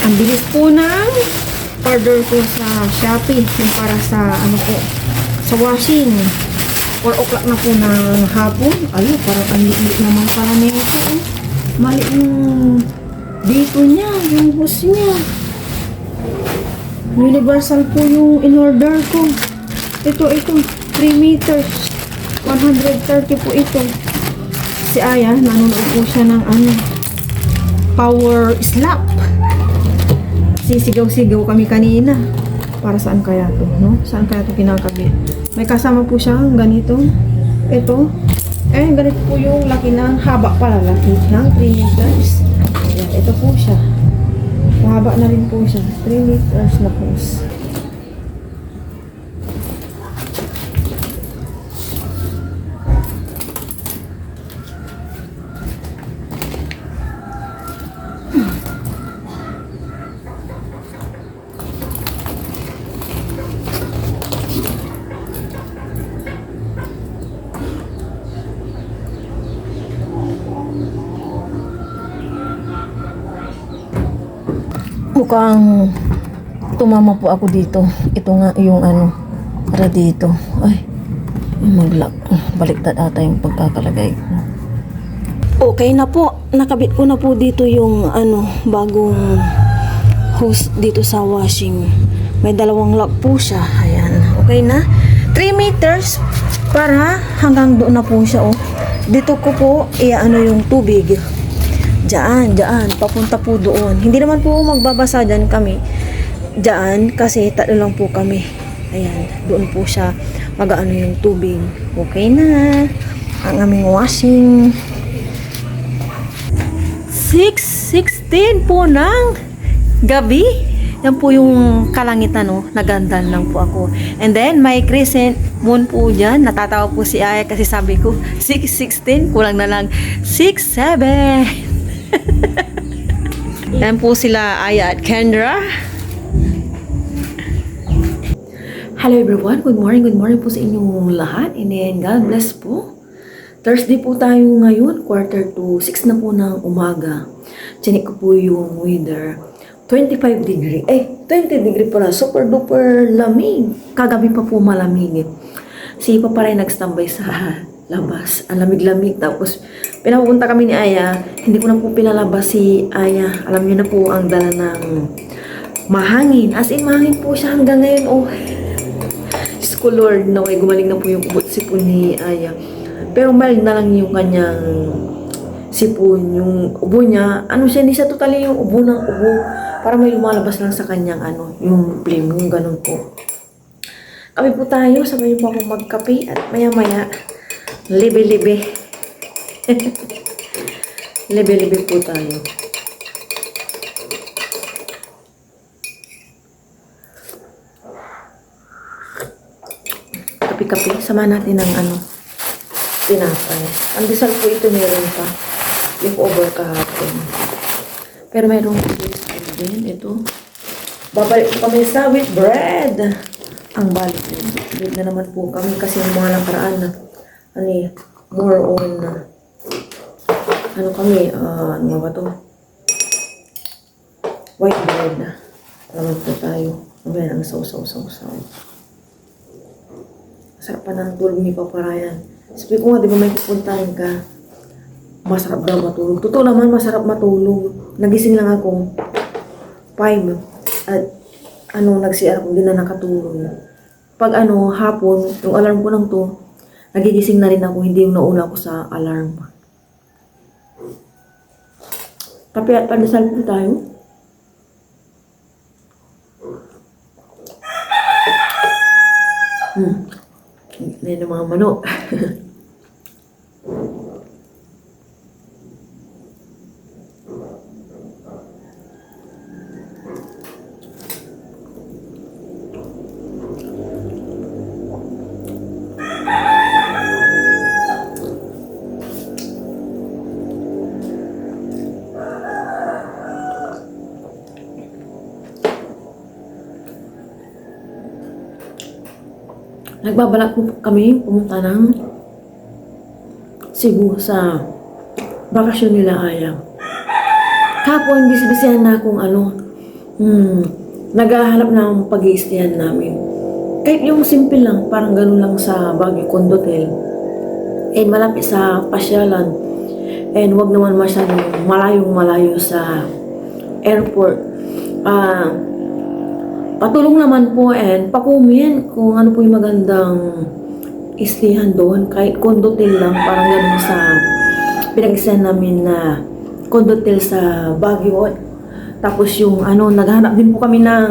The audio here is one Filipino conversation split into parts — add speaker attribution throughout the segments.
Speaker 1: Ang bilis po ng order ko sa Shopee. Yung para sa ano po, sa washing. 4 o'clock na po ng hapon. Ayun, parang ang liit naman pala nito. Mali yung dito niya, yung bus niya. Universal po yung in-order ko. Ito, 3 meters. 130 po ito. Si Aya, nanonood po siya ng power slap. Sisigaw-sigaw kami kanina. Para saan kaya to, no? Saan kaya to kinakabit? May kasama po siya ganito. Ito. Ganito po yung laki ng haba pala. Laki ng 3 meters. Yan, ito po siya. Mahaba na rin po siya. 3 meters na po. Mukhang tumama po ako dito. Ito nga yung para dito. Ay, baliktad ata yung pagkakalagay ko. Okay na po. Nakabit ko na po dito yung bagong hose dito sa washing. May 2 lock po siya. Ayan. Okay na. 3 meters para hanggang doon na po siya. Dito ko po yung tubig. Diyan, papunta po doon. Hindi naman po magbabasa dyan kami. Diyan, kasi 3 lang po kami. Ayan, doon po siya yung tubig. Okay na. Ang aming washing. 6:16 po ng gabi. Yan po yung kalangitan, nagandan lang po ako. And then, may crescent moon po dyan. Natatawa po si Aya kasi sabi ko, 6:16, kulang na lang 6:07. Yan po sila Aya at Kendra. Hello everyone, good morning po sa inyong lahat. And then God bless po. Thursday po tayo ngayon, 5:45 na po ng umaga. Chinik ko po yung weather. 25 degree. 20 degree pala. Super duper lamig. Kagabi pa po malamig. Si Papa rin nagstambay sa labas. Ang lamig-lamig. Tapos, pinapunta kami ni Aya. Hindi ko na po pinalabas si Aya. Alam niyo na po ang dala ng mahangin. As in, mahangin po siya hanggang ngayon. Diyos ko Lord, naway gumaling na po yung ubot sipon ni Aya. Pero mild na lang yung kanyang sipon. Yung ubo niya, hindi siya totally yung ubo ng ubo. Para may lumalabas lang sa kanyang yung flame, yung ganun po. Kami po tayo, sabay po akong magkape at maya-maya, libe-libe. Libe-libe po tayo. Kape-kape, sama natin ng tinapay. Ang disal po ito meron pa. Yung over kahapon. Pero mayroong din ito. Babalik po kami sa with bread. Ang balik din. Bread na naman po kami kasi yung mga nakaraan na more on kami, ano ba to? White bread na. Naman po tayo. Ayan, ang saw-saw. Masarap pa ng tulog ni Papa Ryan. Sabi ko nga, di ba may pupuntahin ka? Masarap daw matulog. Totoo naman, masarap matulog. Nagising lang ako 5 at nag-CR ko, hindi na nakatulog. Pag hapon, yung alarm ko lang to, nagigising na rin ako, hindi yung nauna ko sa alarm. Kape at pandesal po tayo. Yan yung mga manok. Nagbabalak po kami pumunta ng Cebu sa bakasyon nila Aya. Kapon, bisibisihan na akong naghahanap ng pag-i-stayan namin. Kahit yung simple lang, parang ganun lang sa Baguio Condotel. And malapit sa pasyalan. And wag naman masyadong malayong-malayo sa airport. Patulong naman po and pa-comment kung ano po yung magandang istihan doon. Kahit condotel lang, parang ganun sa pinag-istayan namin na condotel sa Baguio. Tapos yung naghanap din po kami ng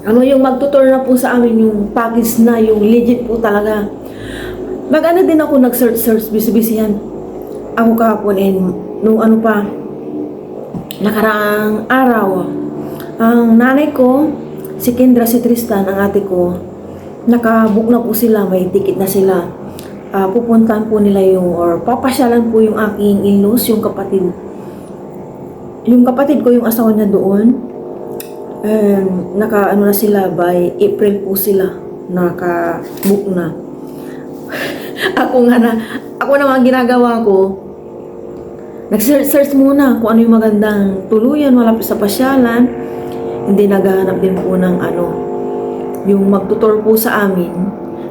Speaker 1: yung magtutor na po sa amin yung package na yung legit po talaga. Din ako nag-search bisibisihan ako kahapon and nung nakaraang araw, ang nanay ko, si Kendra, si Tristan, ang ate ko, nakabook na po sila, may ticket na sila. Pupuntahan po nila or papasyalan po yung aking in-laws, yung kapatid. Yung kapatid ko, yung asawa niya doon, na sila, by April po sila, naka-book na. Ako naman ginagawa ko, nag-search muna kung ano yung magandang tuluyan malapit sa pasyalan. Hindi naghahanap din po ng yung magtutor po sa amin.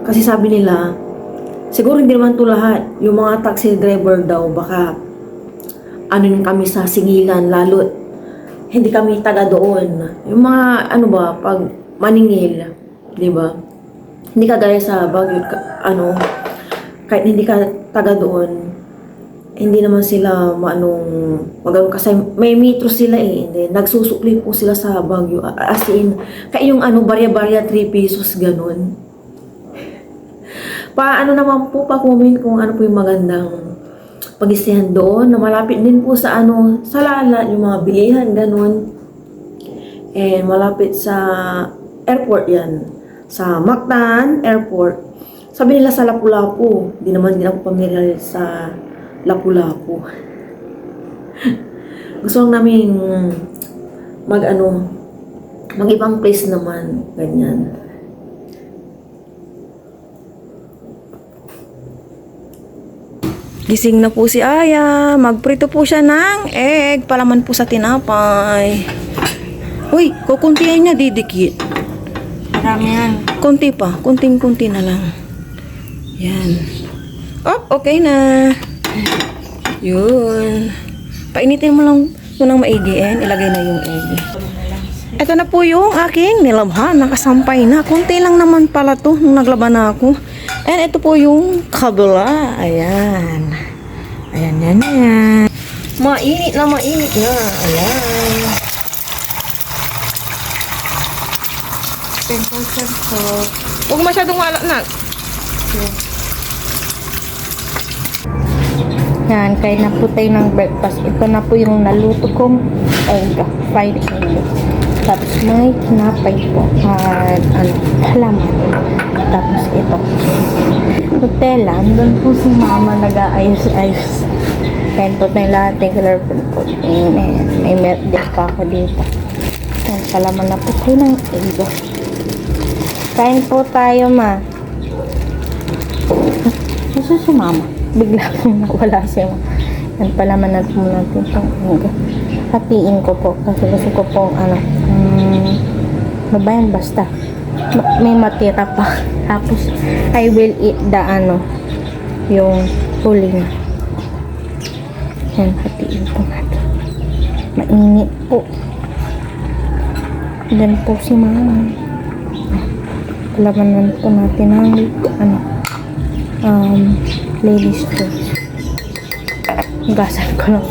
Speaker 1: Kasi sabi nila, siguro hindi naman to lahat. Yung mga taxi driver daw, baka kami sa singilan, lalo hindi kami taga doon. Yung mga pag maningil, di ba? Hindi kagaya sa Baguio, kahit hindi ka taga doon, hindi naman sila magano kasi may metro sila and then nagsusukli po sila sa Baguio, as in kaya yung barya-barya 3 pesos ganun. Naman po pa-comment kung ano po yung magandang pag-istayan doon na malapit din po sa sa Lala, yung mga bilihan ganun, and malapit sa airport yan, sa Mactan Airport. Sabi nila sa Lapu-Lapu. Di naman din ako familiar sa Lapu-Lapu. Gusto lang namin mag-ibang place naman. Ganyan. Gising na po si Aya. Magprito po siya ng egg. Palaman po sa tinapay. Uy, kukuntihan niya didikit.
Speaker 2: Marami yan.
Speaker 1: Kunti pa. Kunting-kunti na lang. Yan. Okay na. Yun. Painitin mo lang munang maigi ilagay na yung egg. Ito na po yung aking nilabhan. Nakasampay na. Kunti lang naman pala to nung naglaban na ako. And ito po yung kabila. Ayan. Ayan. Mainit na. Ayan. Huwag masyadong wala na.
Speaker 2: Yan, kaya na po tayo ng breakfast. Ito na po yung naluto kong egg, fried egg. Tapos may kinapay po at halaman. Tapos ito, Nutella. Doon po si mama nag-aayos-ayos. Kaya po tayo lahat ng colorful po. May milk din pa ako dito. Yan, halaman na po tayo ng egg. Kain po tayo, ma. Gusto si mama. Bigla kong nawala siya. Yan pala manat mo natin itong egg. Hatiin ko po. Kasi gusto ko pong babayan basta. May matira pa. Tapos, I will eat the yung huli niya. Yan, hatiin po natin. Mainit po. Then po si mama. Palabanan po natin ng ladies first. Gasan ko lang.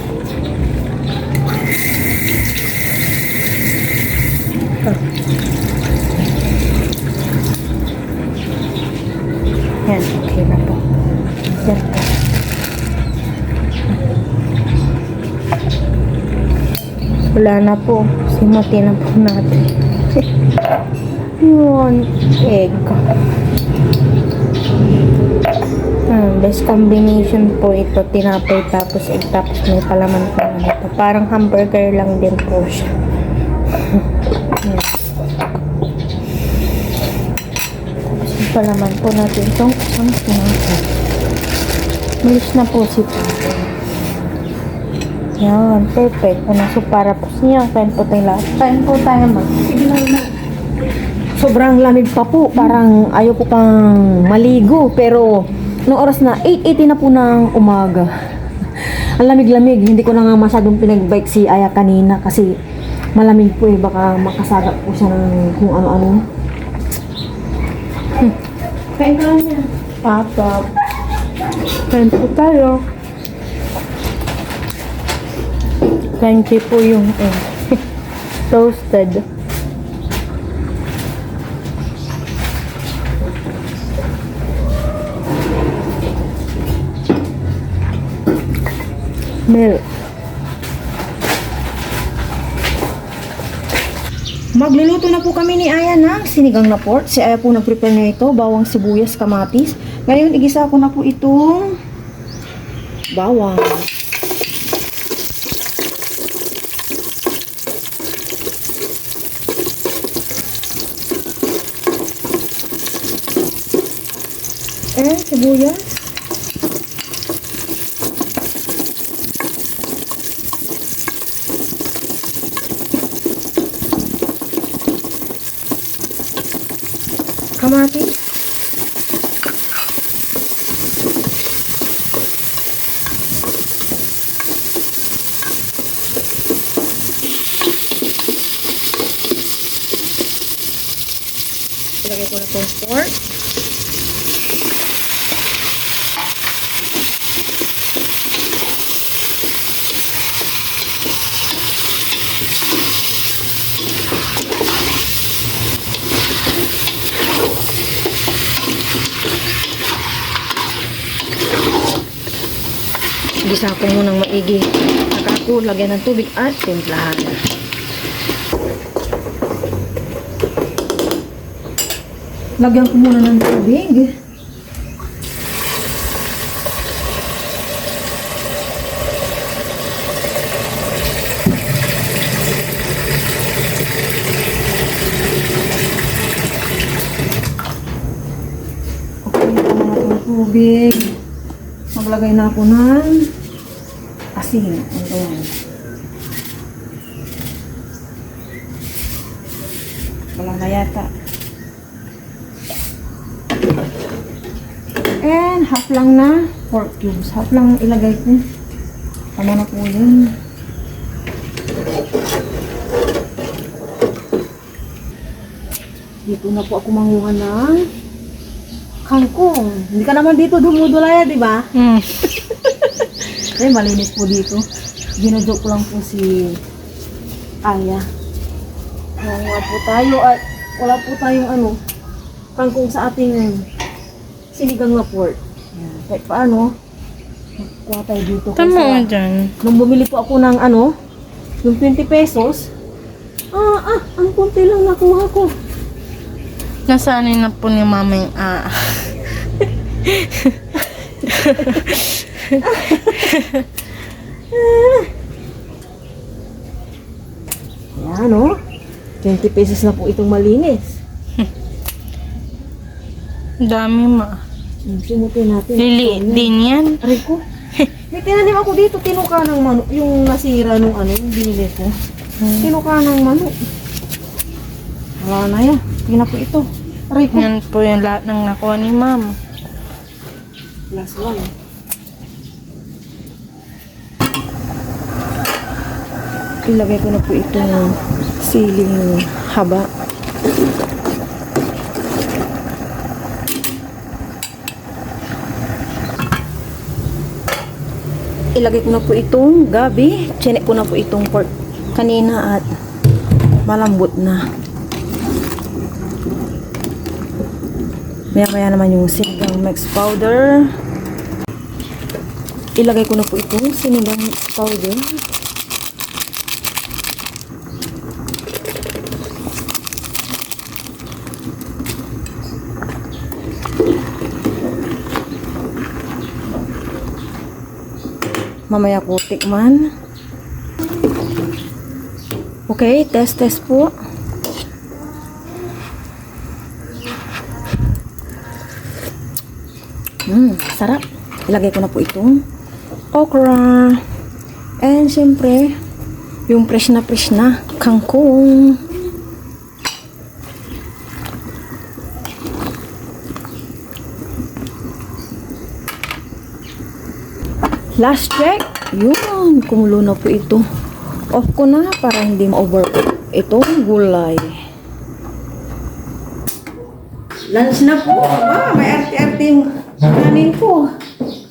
Speaker 2: Yan, okay na po. Yan po. Wala na po. Simutin na po natin. Yun, egg. Best combination po ito, tinapay tapos egg tapos may palaman po na ito. Parang hamburger lang din po siya. Tapos yung palaman po natin itong isang tinapay. Malis na po si Papa. Yan, perfect. Ano, so para po siya, kain po tayo lahat. Kain po tayo mag.
Speaker 1: Sobrang lamig pa po. Parang ayaw ko pang maligo. Pero, noong oras na 8:80 na po ng umaga. Ang lamig-lamig. Hindi ko na nga masyadong pinagbike si Aya kanina kasi malamig po eh. Baka makasagap po siya ng kung ano-ano. Kain ka lang yan.
Speaker 2: Papa. Kain po tayo. Crunchy po yung toasted. Milk.
Speaker 1: Magluluto na po kami ni Aya ng sinigang na pork. Si Aya po nag-prepare na ito. Bawang, sibuyas, kamatis. Ngayon, igisa ko na po itong bawang. Sibuyas. Kamatis. Ilagay ko na itong pork. Gisa ko munang maigi. Saka ko lagyan ng tubig at timplahan. Lagyan ko muna ng tubig. Okay, ito na ng tubig. Maglagay na ako ng asin. Ayan. Wala na yata. And half lang na pork cubes. Half lang ilagay ko. Tama na po yun. Dito na po ako manguha ng kangkong. Hindi ka naman dito dumudulaya, di ba? Eh, malinis po dito. Ginudok ko lang po si Aya. Wala po tayo at wala po tayong kangkong sa ating sinigang na pork. Yan. Kahit paano, magkuha tayo dito.
Speaker 2: Tama nga dyan.
Speaker 1: Nung bumili po ako ng yung 20 pesos, ang kunti lang nakuha ko.
Speaker 2: Nasanay na po ni mama yung
Speaker 1: Yan, 20 pesos na po itong malinis.
Speaker 2: Dami ma.
Speaker 1: Simutin natin.
Speaker 2: Liliit din yan.
Speaker 1: Aray ko. May tinanim ako dito, tinuka ng manok. Yung nasira nung yung binili ko. Tinuka ng manok. Wala na yan. Tingnan po ito. Aray ko.
Speaker 2: Yan po yung lahat ng nakuha ni mama.
Speaker 1: Last one. Ilagay ko na po itong siling haba. Ilagay ko na po itong gabi. Chinek ko na po itong pork kanina at malambot na. Maya-maya naman yung sinigang mix powder. Ilagay ko na po itong sinigang mix powder. Mamaya po tikman. Okay, test po. Sarap. Ilagay ko na po itong okra. And syempre, yung fresh na kangkong. Last check. Yun, kumulo na po ito. Off ko na para hindi ma-overcook itong gulay. Lunch na po. May arte-arte yung kanin ko.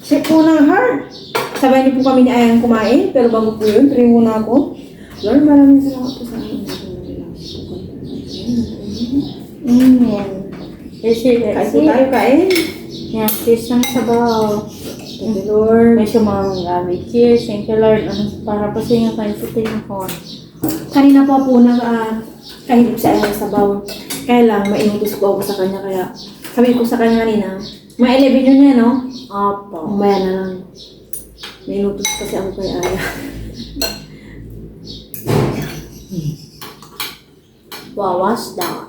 Speaker 1: Check po ng heart. Sabay niyo po kami ni Ayang kumain. Pero bago po yun, try muna ako. Lord, maraming salamat po sa akin. Kain po tayo, kain.
Speaker 2: Yan, cheers ng sabaw.
Speaker 1: Thank you, Lord.
Speaker 2: May sumamang gamit. Cheers, thank you Lord. Para pa sa inyo kayo sa tingin ko.
Speaker 1: Kanina po kahilip sa Ayang sabaw. Kaya lang, mainutos po ako sa kanya. Kaya sabi ko sa kanya kanina, ma-11 yun niya, no?
Speaker 2: Opo.
Speaker 1: Mamaya na lang. Mainutos kasi ako kay Aya.
Speaker 2: Wawas daw.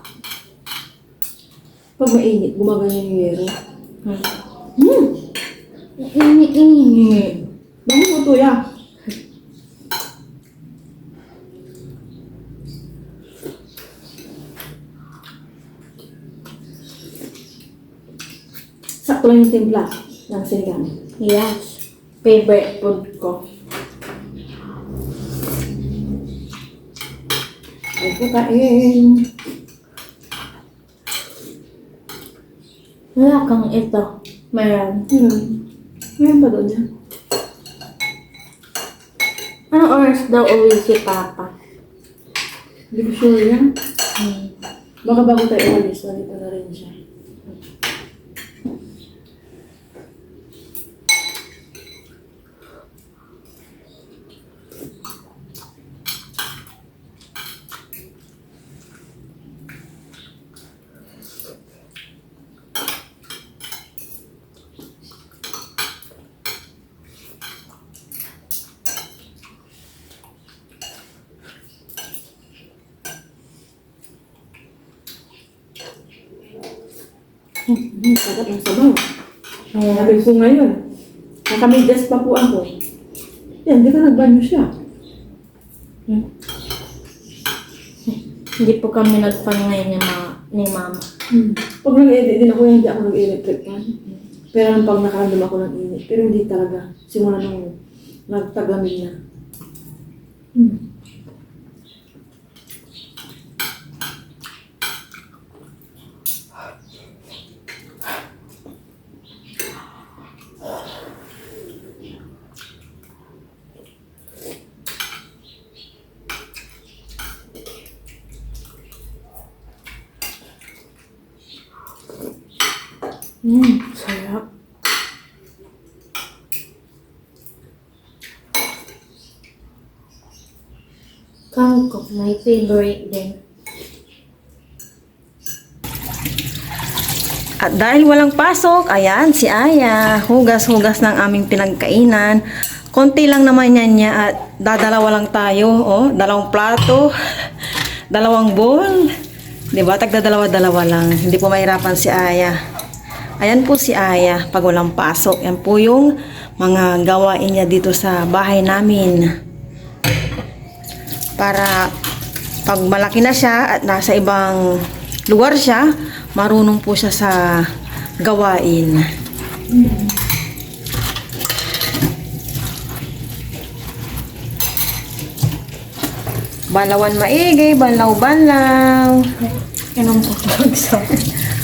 Speaker 1: Pag mainit, gumaganyan yung yero.
Speaker 2: Ini.
Speaker 1: Bango mo to, ya. Sakto lang yung timpla ng sinigang.
Speaker 2: Yes. Favorite food ko.
Speaker 1: Ay po kain.
Speaker 2: Wala kang ito. Meron.
Speaker 1: Meron ba doon yan?
Speaker 2: Anong oras daw uwi si Papa?
Speaker 1: Hindi ko sure yan. Baka bago tayo umalis, nandito na rin siya. Sarap ng sabaw. Sabi ko ngayon, nakamigas pa po ako. Yan, di ka nagbanyo siya.
Speaker 2: Hindi po kami nagpangay ni Mama.
Speaker 1: Pag nag-edit din ako, hindi ako nag-electric pan. Pero nang pag nakaramdam ako ng init. Pero hindi talaga. Simula nung nagtagamig na.
Speaker 2: Sarap. Kangkong, my favorite din.
Speaker 1: At dahil walang pasok, ayan, si Aya, hugas-hugas ng aming pinagkainan. Konti lang naman yan niya at dadalawa lang tayo, oh, 2 plato, 2 bowl. Diba? Tagdadalawa-dalawa lang. Hindi po mahirapan si Aya. Ayan po si Aya pag walang pasok. Yan po yung mga gawain niya dito sa bahay namin. Para pag malaki na siya at nasa ibang lugar siya, marunong po siya sa gawain. Balawan maigi, balaw-balaw.
Speaker 2: Anong pagkaksa?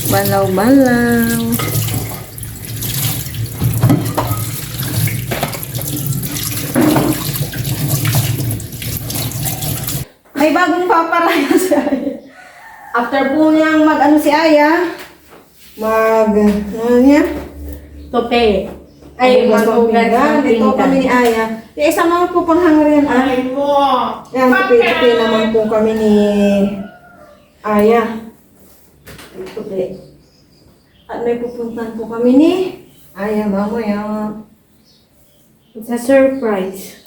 Speaker 1: Balaw-balaw. May bagong paparaya si Aya. After po niyang mag-ano si Aya, ano niya?
Speaker 2: Tope. Ay, magugas ng
Speaker 1: Ito kami ni Aya. Yung isa naman po pang hangarian. Ay mo! Yan, tupi-tupi naman po kami ni Aya. Tupi. At may pupuntahan po kami ni Aya mamaya.
Speaker 2: It's a surprise.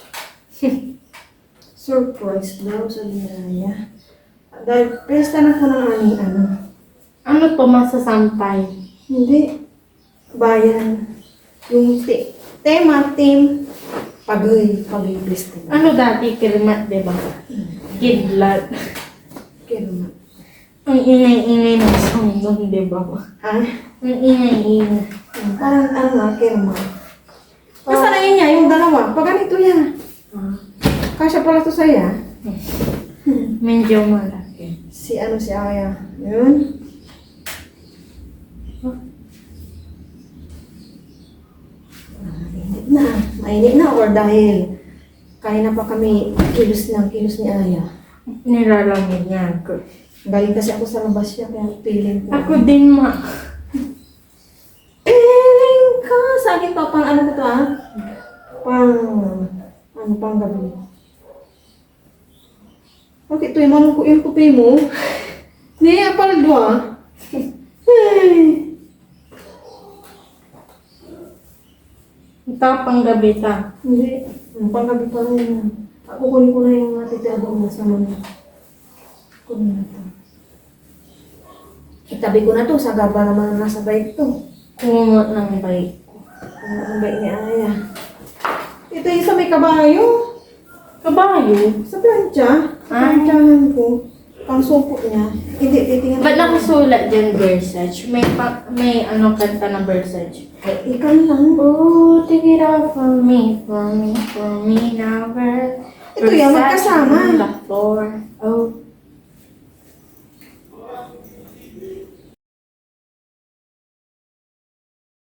Speaker 1: Surprise daw sa Aya. Dahil pesta na po ng aming ano.
Speaker 2: Ano to, masasampay?
Speaker 1: Hindi. Bayan. Yung tema, team. Pagay please.
Speaker 2: Ano dati, kirmat, di ba? Kidlat.
Speaker 1: Kirmat.
Speaker 2: Ang ingay-ingay ng sound nun, di ba?
Speaker 1: Ha?
Speaker 2: Ang ingay-ingay.
Speaker 1: Parang ano nga, kirmat. Nasaan na yun niya, yung dalawa? Pag ganito yan. Kasya pala to sa'ya.
Speaker 2: Medyo malaki.
Speaker 1: Si Aya. Yun. Mainit na or dahil kanina pa kami kilos ni Aya.
Speaker 2: Nilalamig nga ako.
Speaker 1: Galing kasi ako sa labas siya kaya feeling ko.
Speaker 2: Ako din, ma.
Speaker 1: Feeling ko! Sa akin to, pang ano ko to pang gabi. Bakit to yung yung kupi mo? Hindi, apal dua. Hey!
Speaker 2: Ito pang gabi ta.
Speaker 1: Hindi. Pang gabi pa rin yan. Ako kunin ko na yung natitira doon sa mga. Kunin na to. Itabi ko na to. Sa gaba naman nasa bike to.
Speaker 2: Kumot ng bike ko.
Speaker 1: Ang bike ni Aya. Ito yung sa may kabayo.
Speaker 2: Kabayo?
Speaker 1: Sa plancha. Sa planchahan ko. Pang supo niya. Hindi, titingnan.
Speaker 2: Ba't nakasulat dyan, Versace? May ano kanta ng Versace?
Speaker 1: Ay, ikaw lang.
Speaker 2: Oh, take it off for me now,
Speaker 1: Ito yan, magkasama.
Speaker 2: on the floor. Oh,